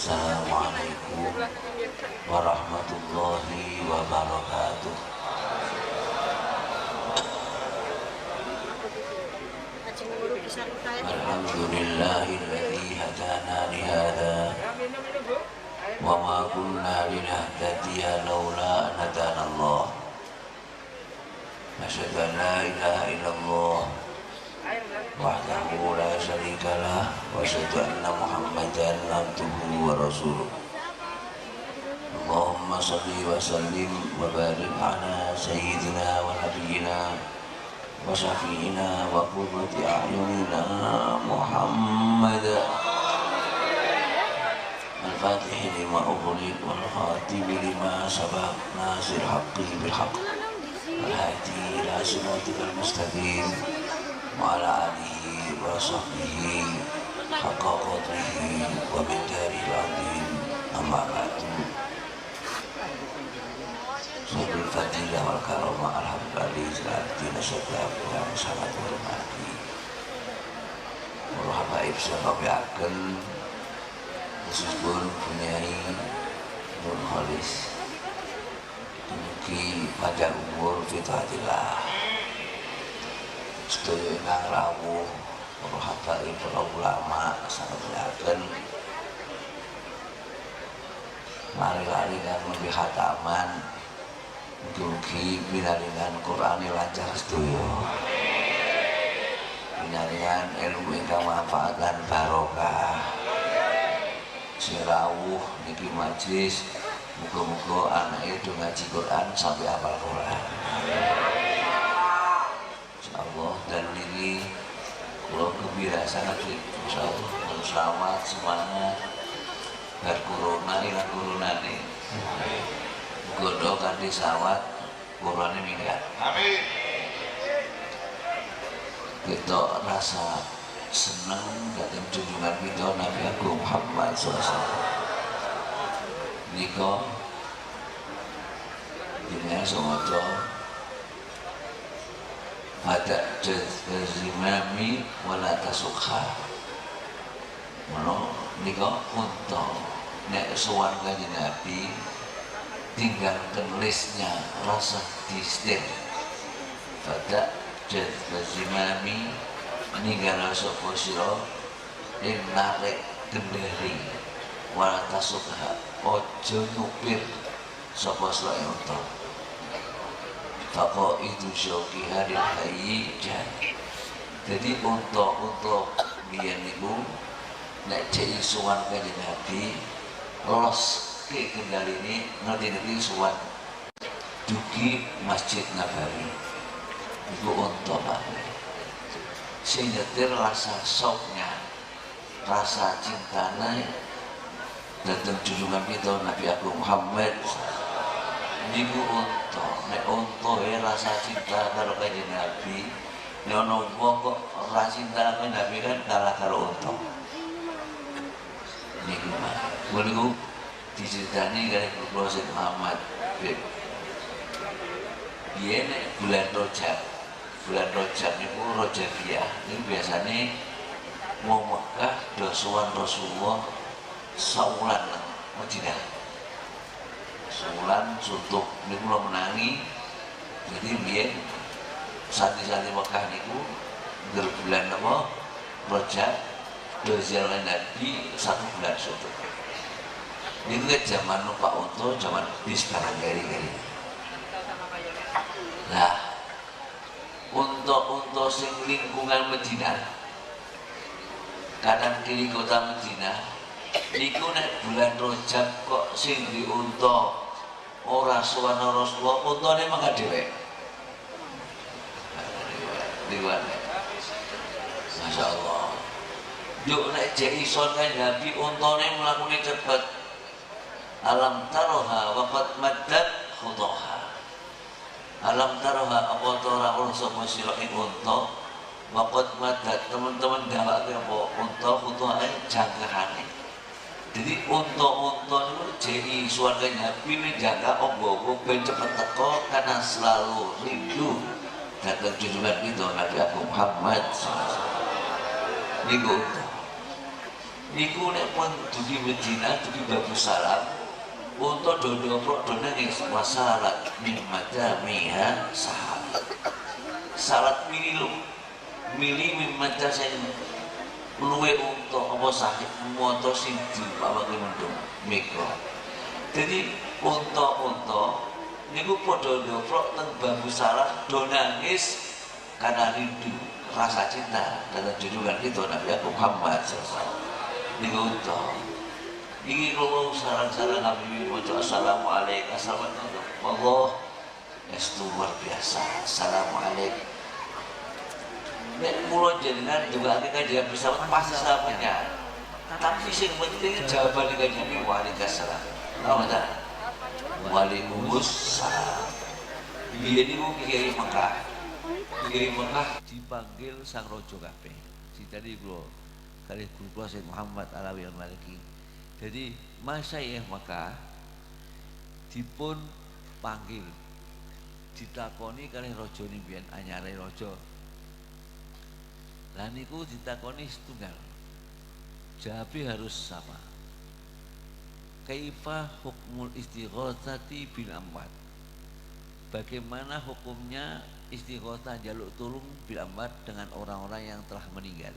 Assalamualaikum warahmatullahi wabarakatuh. Alhamdulillahilladzi hadana lihada wa ma kunna linahtadiya laula an hadana Allah. Asyhadu an la ilaha illallah wahdahu la syarikalah wa asyhadu anna Muhammadan abduhu wa rasuluh. Allahumma shalli wa sallim wa barik ala sayyidina wa nabiyyina wa syafi'ina wa qurrati a'yunina Muhammad al-Fatih lima ughliq wal khatim lima sabaq nasir haqqi bil haqq wal hadi ila siratikal mustaqim wa ala alihi wa sahbihi haqqa qadrihi wa miqdaril azim. Amma ba'du. Sahabat fadilah wal karamah alhamdulillah nasyukran yang sangat hormati para habaib sahabayaken khususipun punyai Nur Khalis mugi panjang umur fitahatillah sedaya ingkang rawuh para habaib para ulama sahabayaken mari-mari kang lebih khataman mugi pinaringan Qur'ane lancar sedaya pinaringan ilmu ingkang manfaat lan barokah sing rawuh niki majlis muga-muga anake do ngaji Quran sampai hafal Quran insyaallah. Dan niki kula gembira sangat insyaallah selamat semangat bar corona ilang coronane godo kanthi sawat Qur'ane minggat. Amin. Kita rasa senang datang junjungan kita Nabi Agung Muhammad SAW. Nika dina semoga ada jazimami wala tasukha. Mano nika untuk nek sowan kanjeng Nabi tinggalkan listnya rasa distil pada jazimami ninggal sapa sira ing narik kendari wala tasukha ojo nyupir sapa sira unta faqo itu syauki hari hayy jadi. Jadi untuk biyen niku nek jek sowan kanjeng Nabi los ke kendali ini nanti suat dugi Masjid Nabawi itu untuk sing nyetir rasa soknya rasa cintanya datang junjungan kita Nabi Agung Muhammad niku untuk rasa cinta karo kanjeng Nabi nek ono wong kok rasa cinta karo Nabi kan kalah karo untuk niku niku diceritani kali Kepulauan Syed Muhammad biyen bulan Rajab niku Rajabiyah niku biasane mau Mekah dosuan Rasulullah saulan Madinah saulan suntuk niku lo menangi. Jadi biyen santi-santi Mekah niku bulan apa Rajab do ziarah Nabi 1 bulan suntuk. Ini kan zaman numpak unta, zaman bis barang gari-gari. Nah, unta sing lingkungan Madinah, kanan kiri kota Madinah, niku nek bulan Rajab kok sing di unta ora suwana Rasulullah, untane mangga dhewe. Diwane. Masya Allah. Yuk nek jek ison kan Nabi untane mlakune cepet. Alam taroha waqad maddat khudaha. Alam taroha apa ora ora sapa sira ing unta waqad maddat teman-teman gawake apa unta khudaha jangkahane. Jadi unta-unta niku jadi suwarga Nabi menjaga ombo ben cepet teko karena selalu rindu datang junjungan kita Nabi Agung Muhammad niku unta. niku nek pun dugi Medina dugi Babu Salam untuk dodo-prok do nangis wasalat min majamiha sahabat salat milih min majamiha luwe untuk apa sakit moto sing dibawa ke mendung mikro jadi untuk niku podo doprok teng Babu Salam do nangis karena rindu rasa cinta dan junjungan itu Nabi Muhammad SAW niku untuk ini kalau saran-saran Nabi Muhammad Assalamualaikum Assalamualaikum Allah itu luar biasa Assalamualaikum nek mulo jenengan juga kan dia bisa pasti samanya tapi sing penting jawaban kajian waalaikumsalam waalaikumsalam biyen niku kiai Mekah dipanggil sang raja kabeh ditani kula kalih guru kula Syekh Muhammad Alawi Al-Maliki jadi Masyayikh Mekah dipun panggil ditakoni kalih raja mbiyen anyare raja lah niku ditakoni setunggal jawabe harus sama kaifa hukmul istighatsati bil amwat bagaimana hukumnya istighatsah jaluk tulung bil amwat dengan orang-orang yang telah meninggal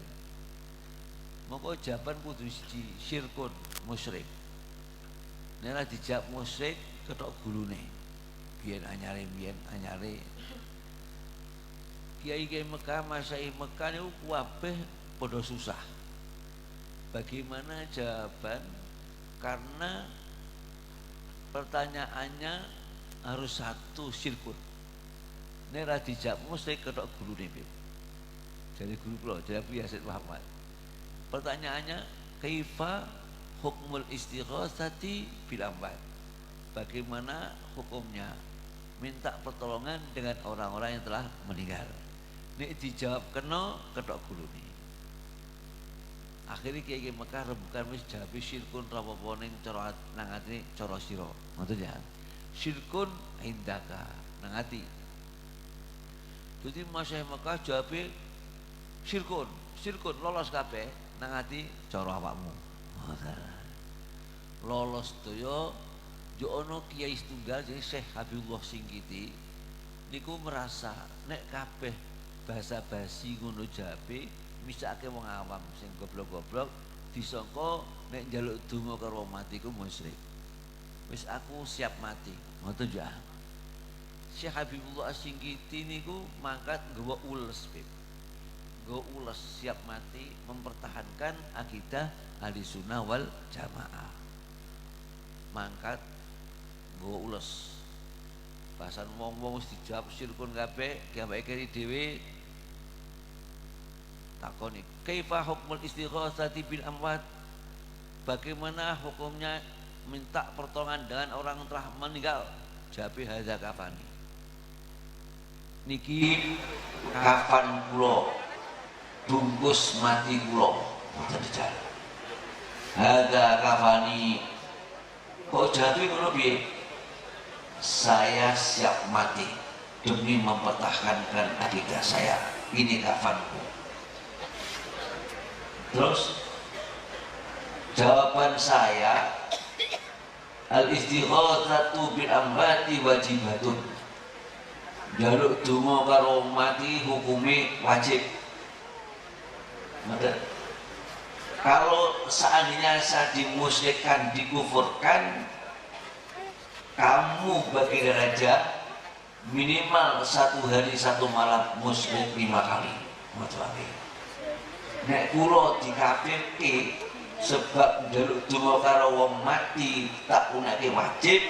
mongko jawaban kudu siji syirkun musyrik nek dijawab musyrik ketok gulune biyen anyare Kiai Mekah, Masyayikh Mekah itu kabeh padha susah. Bagaimana jawaban? Karena pertanyaannya harus satu sirkut. Nek ra dijawab mesti ketok gurune piye. Jadi guru kula, jadi Yasid Muhammad. Pertanyaannya, kaifa hukmul istighatsati bil amwat? Bagaimana hukumnya minta pertolongan dengan orang-orang yang telah meninggal? Nek dijawab kena ketok gulune. Akhirnya Kiai Mekah rembukan wis jawab syirkun rapopo ning cara nang atine cara sira. Ngoten ya. Syirkun indaka nang ati. Jadi Masyayikh Mekah jawab syirkun lolos kabeh nang ati cara awakmu. Lolos toyo yo ana kiai setunggal jenenge Syekh Habibullah Singkiti niku merasa nek kabeh basa basi ngono jabe misake wong awam sing goblok-goblok disangka nek njaluk donga karo mati ku musyrik. Wis aku siap mati. Ngoten ya. Syekh Habibullah Singkiti niku mangkat nggawa ules, Bib. Nggawa ules siap mati mempertahankan akidah Ahlussunnah wal Jamaah. Mangkat nggawa ules. Bahasan wong-wong wis dijawab syirkun kabeh, kiambake keri dhewe takoni, kaifa hukmul istighatsati bil amwat? Bagaimana hukumnya minta pertolongan dengan orang yang telah meninggal? Jawabe hadza kafani. Niki kafan kula, bungkus mati kula. Mboten dijawab. Hadza kafani. Kok jawabe ngono piye? Saya siap mati demi mempertahankan akidah saya. Ini kafanku. Terus jawaban saya, al-istighatsatu bil amwati wajibatun. Jaluk donga karo mati hukume wajib. Kalau seandainya saya dimusyrikkan, dikufurkan, kamu bagi raja minimal 1 hari 1 malam musyrik 5 kali. Nek kula dikafirke sebab njaluk donga karo wong mati tak punake wajib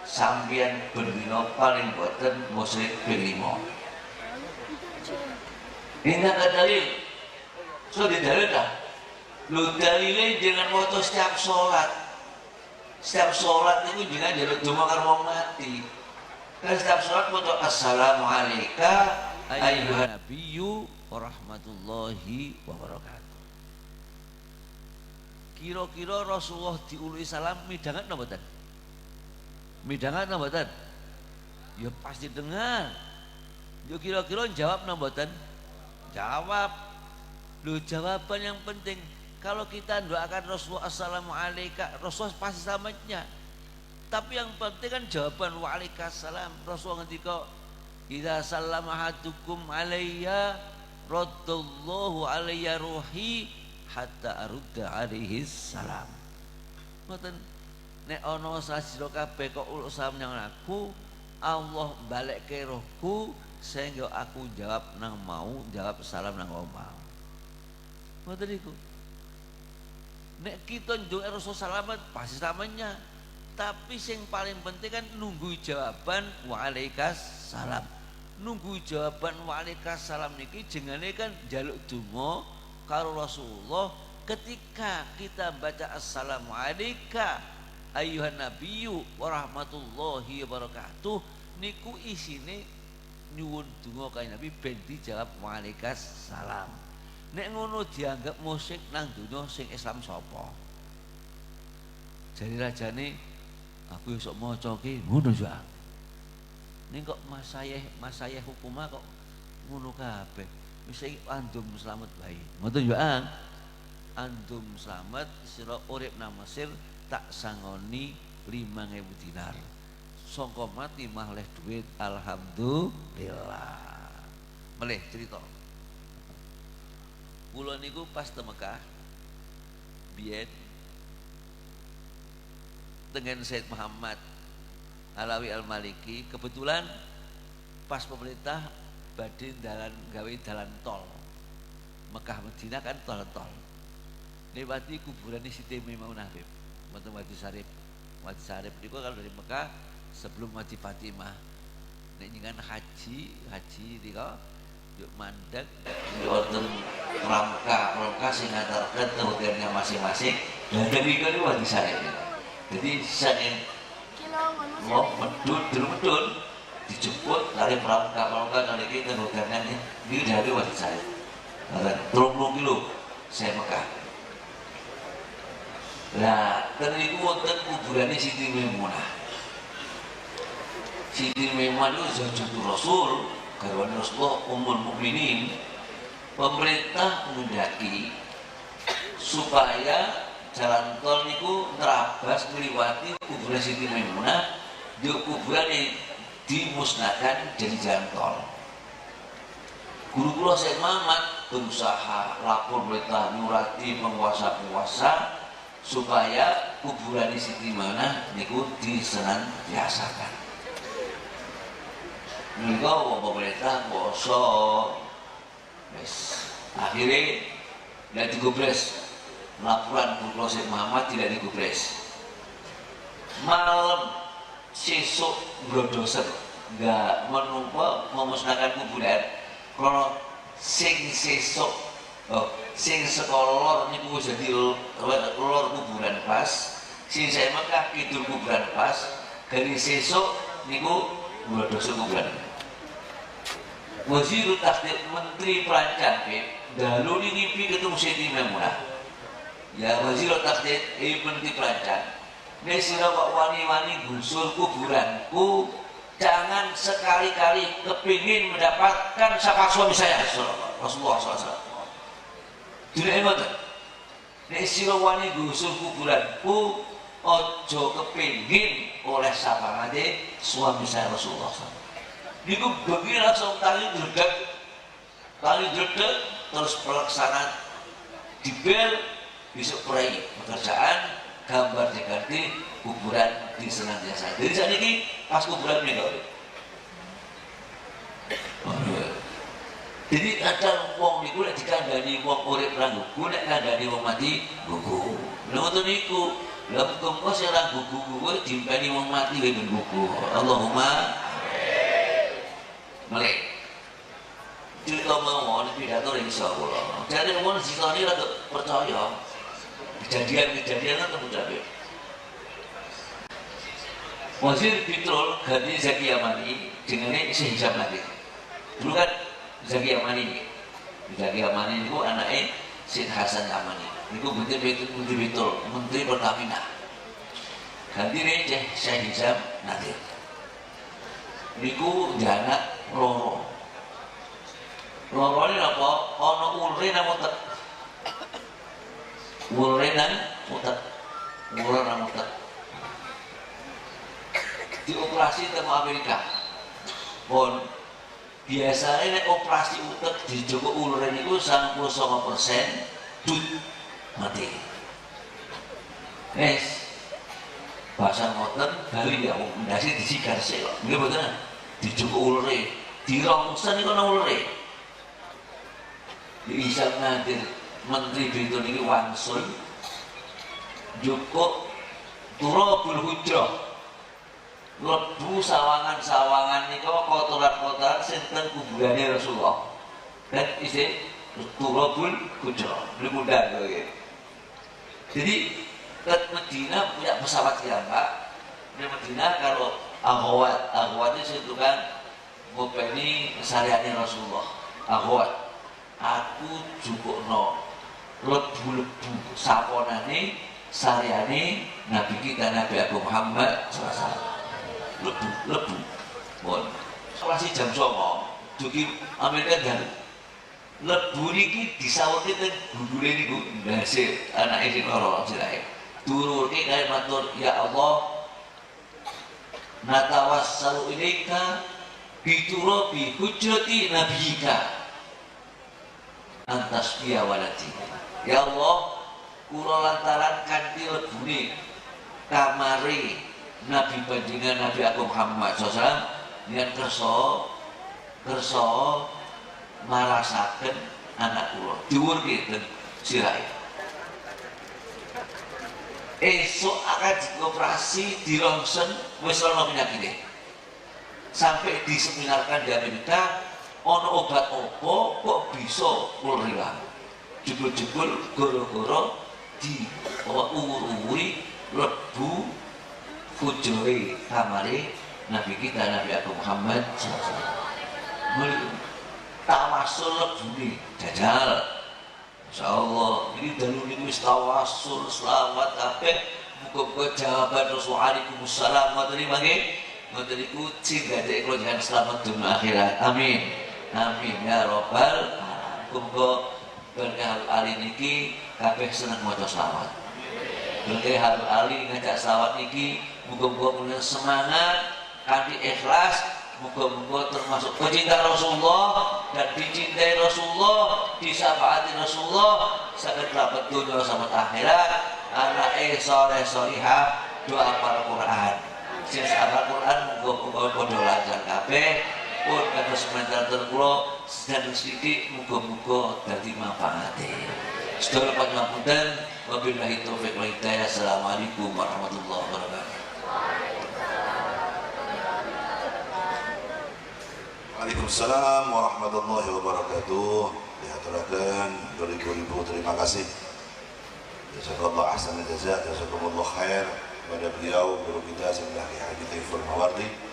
sampeyan ben dina paling boten musyrik ping 5. Ini ada dalil. So di dalil dah. Lu dalile jangan moto setiap sholat. Setiap sholat itu jangan jaluk donga karo wong mati. Kan setiap sholat moto assalamualaikum ayyuhan nabiyyu warahmatullahi wabarakatuh. Kira-kira Rasulullah diului salam midangan napa mboten? Midangan napa mboten? Ya pasti dengar. Ya kira-kira jawab napa mboten? Jawab. Lho jawaban yang penting Kalau kita doakan Rasulullah assalamualaikum, Rasulullah pasti selamatnya. Tapi yang penting kan jawaban waalaikumsalam. Rasulullah ngendika, "Idza sallama ahadukum alayya raddallahu alayya ruhi hatta arudda alaihi salam." Ngoten nek ana sira kabeh kok uluk salam nang aku, Allah balekke rohku sehingga aku jawab nang mau, jawab salam nang mau. Ngoten niku. Nek kita njuk Rasul selamat pasti selamatnya. Tapi yang paling penting kan nunggu jawaban waalaikumsalam. Nunggu jawaban waalaikumsalam niki jengane kan jaluk donga karo Rasulullah ketika kita baca assalamualaikum ayyuhan nabiyyu wa rahmatullahi wa barakatuh niku isine nyuwun donga kanjeng Nabi ben dijawab waalaikumsalam. Nek ngono dianggap musik nang donya sing Islam sapa? Jadi rajane aku esuk maca ki ngono ya. Ning kok masayeh hukumah kok ngono kabeh. Wis iki andum slamet bae. Ngoten ya, Ang. Andum slamet sira urip nang Mesir tak sangoni 5.000 dinar. Sangka mati mahleh duit alhamdulillah. Melih cerita. Kula niku pas te Mekah biyen dengan Said Muhammad Alawi Al-Maliki kebetulan pas pemerintah badhe gawe dalan tol Mekah Madinah kan tol lewati kuburan Siti Maimunah Habib mboten Wadi Sarif niku kalau dari Mekah sebelum Wadi Fatimah nek njenengan haji nika yuk mandek wonten rangka sing ngantarkan hotelnya masing-masing dan demikian itu Wadi Sarif. Jadi saking mau medun dijemput dari perangkat kali kita hotelnya ini dari Wadi Sarif 30 kilo saya Mekah. Nah, dan itu wonten kuburannya Siti Maimunah. Siti Maimunah itu zaujatu Rasul, garwane Rasulullah Ummul Mukminin. Pemerintah menghendaki supaya jalan tol niku nerabas ngliwati kuburan Siti Maimunah, di kuburan yang dimusnahkan jadi jalan tol. Guru kula Syekh Muhammad berusaha lapor pemerintah nyurati penguasa-penguasa supaya kuburan Siti Maimunah niku disenantiasakan. Niku pemerintah kuasa wis akhirnya tidak digubres. Laporan Guru Syekh Muhammad tidak digubres. Malam sesuk brodoser enggak memusnahkan kuburan. Kalau sing sesuk sing sekolor niku jadi lor kuburan pas, sing saya Mekah kidul kuburan pas, dari sesuk niku brodoser kuburan. Wazirul Tasdid Menteri Perancang dalu ngimpi ketemu Siti Maimunah. Ya Wazirul Tasdid Menteri Perancang. Nek sira kok wani-wani gusur kuburanku, jangan sekali-kali kepingin mendapatkan syafaat suami saya Rasulullah SAW. Tidak ngoten. Nek sira wani gusur kuburanku, ojo kepingin oleh syafaate suami saya Rasulullah SAW. Niku bengi langsung tali jledek terus pelaksanaan dibel besok prai pekerjaan gambar diganti kuburan disenantiasa. Jadi saat ini pas kuburan meninggal. Jadi kadang wong niku nek dikandani wong urip ra gugu, nek kandani wong mati gugu. Lha ngoten niku. Lha kok sing ra gugu dimpeni wong mati wae gugu. Allahumma melek cerita mawon pidato ring Allah. Jadi mawon sisane rada percaya. Kejadian kan terjadi. Wazir Petrol ganti Zaki Yamani jenenge Syekh Hizam lagi. Dulu kan Zaki Yamani itu anaknya Syekh Hasan Yamani. Niku Menteri Pertamina. Ganti Syekh Hizam nanti. Niku anak loro ini apa? Ono ulri namo Wulenan utek, wulenan utek. Dioperasi temu Amerika. Pun biasanya nek operasi utek dijogo ulen niku 99% dut mati. Bahasa ngoten bali ya ndase disigar sik kok. Nggih mboten. Dijogo ulere, dirongsen iku ana ulere. Bisa ngadir Menteri Betul ini wangsul Joko Turabul Hujrah lebu sawangan-sawangan ini kotoran-kotoran sinten kuburannya Rasulullah dan isi Turabul Hujrah ini mudah gitu. Jadi ke Medina punya pesawat ya Pak. Di Medina kalau akhwat itu kan ngopeni syariatnya Rasulullah. Akhwat aku jukukno lebu-lebu saponane saryane Nabi kita Nabi Agung Muhammad SAW. Lebu bon masih jam 09.00 dugi Amerika dan lebu niki disawurke teng gundule niku ndase anake sing loro jerahe turune kaya matur ya Allah natawassalu ilaika biturabi hujrati nabiyika antas dia walati. Ya Allah, kula lantaran kanthi lebune kamare Nabi panjenengan Nabi Agung Muhammad SAW niat kersa marasaken anak kula diwurke ten sirahe. Esok akan dioperasi dirongsen wis ana penyakite. Sampai diseminarkan di Amerika ono obat opo kok bisa hilang jebul-jebul goro-goro di uwur-uwuri lebu fujore kamare Nabi kita Nabi Agung Muhammad tawasul lebune jajal insyaallah ini dalu niku wis tawasul selamat kabeh muga-muga jawaban Rasulullah ngoten nggih ngoten niku cindadek kula jangan selamat dunia akhirat amin. Amin ya robbal kumpul berkah ali niki kabeh seneng maca selawat. Berkah ali ngajak selawat niki muga-muga punya semangat kanthi ikhlas muga-muga termasuk pecinta Rasulullah dan dicintai Rasulullah disyafaati Rasulullah saged dapat dunya sampai akhirat anake saleh salihah doa hafal Quran. Sing hafal Quran muga-muga padha lancar kabeh. Pun kata sementar terkulo dan sedikit muga-muga dadi manfaate. Sedaya panjenengan wabillahi taufiq wal hidayah. Assalamualaikum warahmatullahi wabarakatuh. Waalaikumsalam warahmatullahi wabarakatuh. Dihaturaken beribu-ribu terima kasih. Jazakallah ahsanal jazaa, jazakumullah khair kepada beliau guru kita Syekh Haji Taiful Mawardi.